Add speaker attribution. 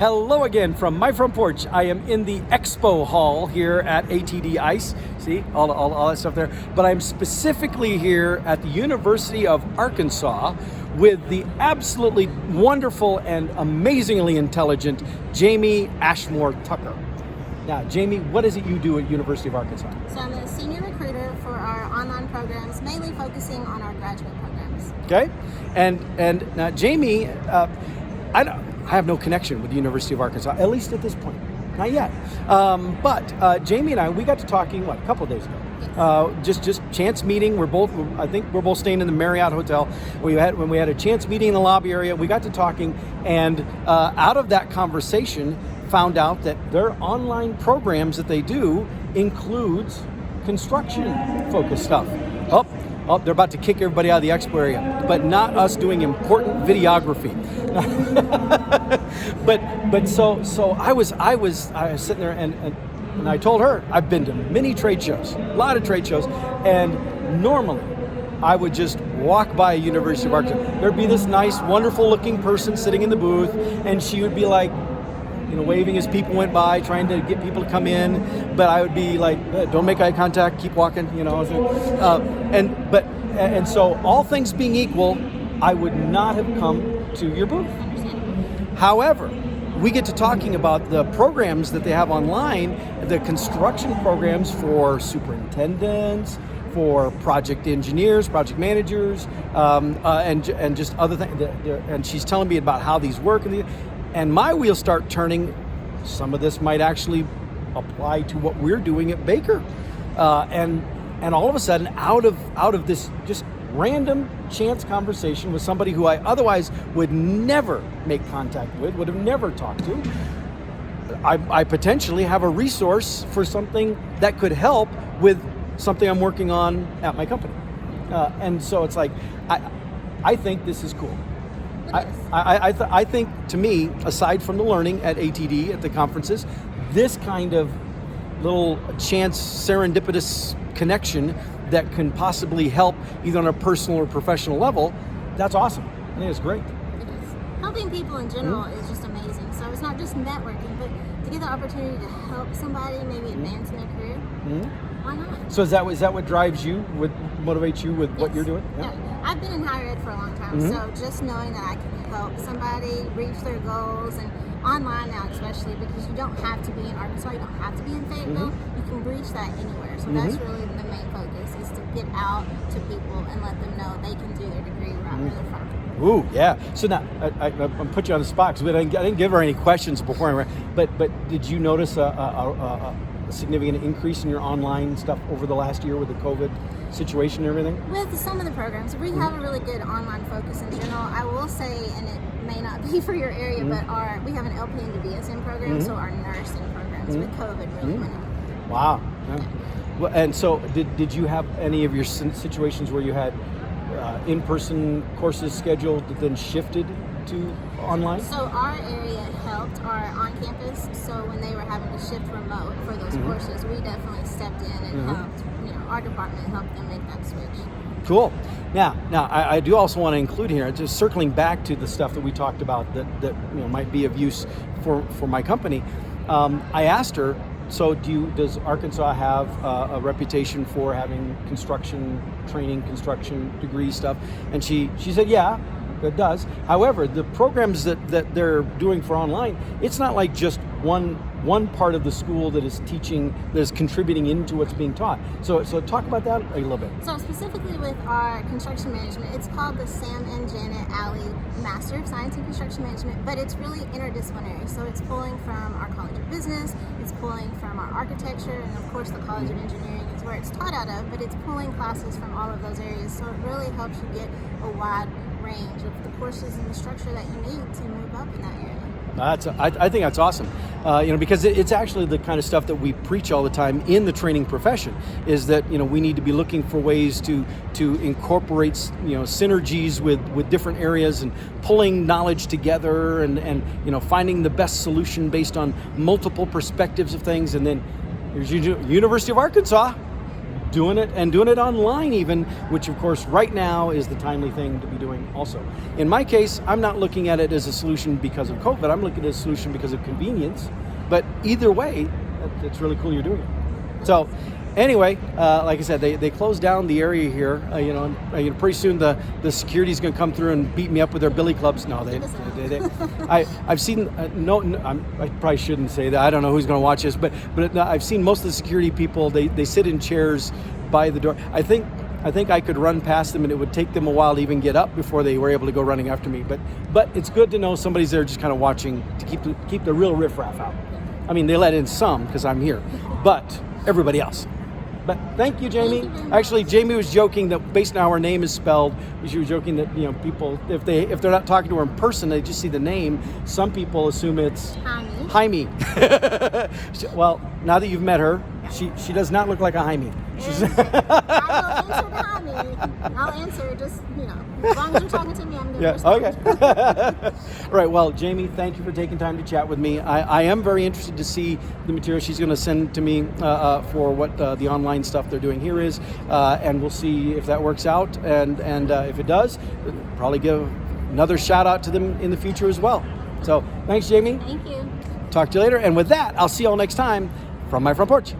Speaker 1: Hello again from my front porch. I am in the expo hall here at ATD ICE. See, all that stuff there. But I'm specifically here at the University of Arkansas with the absolutely wonderful and amazingly intelligent Jaime Ashmore Tucker. Now, Jaime, what is it you do at University of Arkansas?
Speaker 2: So I'm a senior recruiter for our online programs, mainly focusing on our graduate programs.
Speaker 1: Okay, and now Jaime, I have no connection with the University of Arkansas, at least at this point, not yet. But Jaime and I, we got to talking a couple of days ago. Just chance meeting. I think we're both staying in the Marriott Hotel. When we had a chance meeting in the lobby area, we got to talking, and out of that conversation, found out that their online programs that they do includes construction-focused stuff. Oh, they're about to kick everybody out of the expo area, but not us doing important videography. but so I was sitting there and I told her I've been to many trade shows, a lot of trade shows, and normally I would just walk by a University of Arkansas. There'd be this nice, wonderful looking person sitting in the booth, and she would be like, waving as people went by, trying to get people to come in, but I would be like, don't make eye contact, keep walking, and so all things being equal, I would not have come to your booth. However, we get to talking about the programs that they have online, the construction programs for superintendents, for project engineers, project managers, and just other things. And she's telling me about how these work, and my wheels start turning. Some of this might actually apply to what we're doing at Baker, and all of a sudden, out of this just random chance conversation with somebody who I otherwise would never make contact with, would have never talked to, I potentially have a resource for something that could help with something I'm working on at my company, and so it's like I think this is cool. I think, to me, aside from the learning at ATD, at the conferences, this kind of little chance serendipitous connection that can possibly help either on a personal or professional level, that's awesome. I think it's great.
Speaker 2: It is. Helping people in general is just amazing. So it's not just networking, but to get the opportunity to help somebody maybe advance in their career, why not?
Speaker 1: So is that what drives you, what motivates you with what you're doing?
Speaker 2: Yeah. I've been in higher ed for a long time, so just knowing that I can help somebody reach their goals, and online now especially, because you don't have to be in Arkansas, you don't have to be in Fayetteville, you can reach that anywhere. So that's really the main focus, is to get out to people and let them know they can do their degree right where they're from.
Speaker 1: Ooh, yeah. So now, I'm put you on the spot, because I didn't give her any questions before, but did you notice a significant increase in your online stuff over the last year with the COVID situation and everything?
Speaker 2: With some of the programs, we have a really good online focus in general. I will say, and it may not be for your area, but we have an LPN to BSN program, so our nursing programs with COVID really went up.
Speaker 1: Wow. Yeah. Well, and so did you have any of your situations where you had in-person courses scheduled that then shifted to online?
Speaker 2: So our area helped our on-campus, so when they were having to shift remote for those courses, we definitely stepped in and helped, our department helped them make that switch.
Speaker 1: Cool. Now I do also want to include here, just circling back to the stuff that we talked about that might be of use for my company. I asked her, so does Arkansas have a reputation for having construction training, construction degree stuff? And she said, yeah, it does. However, the programs that they're doing for online, it's not like just one part of the school that is teaching, that is contributing into what's being taught. So talk about that a little bit.
Speaker 2: So specifically with our construction management, it's called the Sam and Janet Alley Master of Science in Construction Management, but it's really interdisciplinary. So it's pulling from our College of Business, it's pulling from our architecture, and of course the College of Engineering is where it's taught out of, but it's pulling classes from all of those areas. So it really helps you get a wide range of the courses and the structure that you need to move up in that area.
Speaker 1: I think that's awesome, because it's actually the kind of stuff that we preach all the time in the training profession, is that we need to be looking for ways to incorporate synergies with different areas, and pulling knowledge together, and finding the best solution based on multiple perspectives of things. And then here's University of Arkansas doing it online even, which of course right now is the timely thing to be doing also. In my case, I'm not looking at it as a solution because of COVID, I'm looking at it as a solution because of convenience, but either way, it's really cool you're doing it. So anyway, like I said, they closed down the area here, and pretty soon the security's going to come through and beat me up with their billy clubs. No, I've seen, I probably shouldn't say that. I don't know who's going to watch this, but I've seen most of the security people, they sit in chairs by the door. I think I could run past them and it would take them a while to even get up before they were able to go running after me. But it's good to know somebody's there just kind of watching to keep the real riffraff out. I mean, they let in some because I'm here, but everybody else. But thank you, Jaime. Actually, Jaime was joking that based on how her name is spelled, she was joking that people, if they're not talking to her in person, they just see the name. Some people assume it's Jaime. Well, now that you've met her, she does not look like a Jaime.
Speaker 2: I'll answer just, as long as you're talking to me, I'm going to respond.
Speaker 1: Okay. All right, well, Jaime, thank you for taking time to chat with me. I am very interested to see the material she's going to send to me for what the online stuff they're doing here is, and we'll see if that works out, and if it does, probably give another shout out to them in the future as well. So, thanks, Jaime.
Speaker 2: Thank you.
Speaker 1: Talk to you later, and with that, I'll see you all next time from my front porch.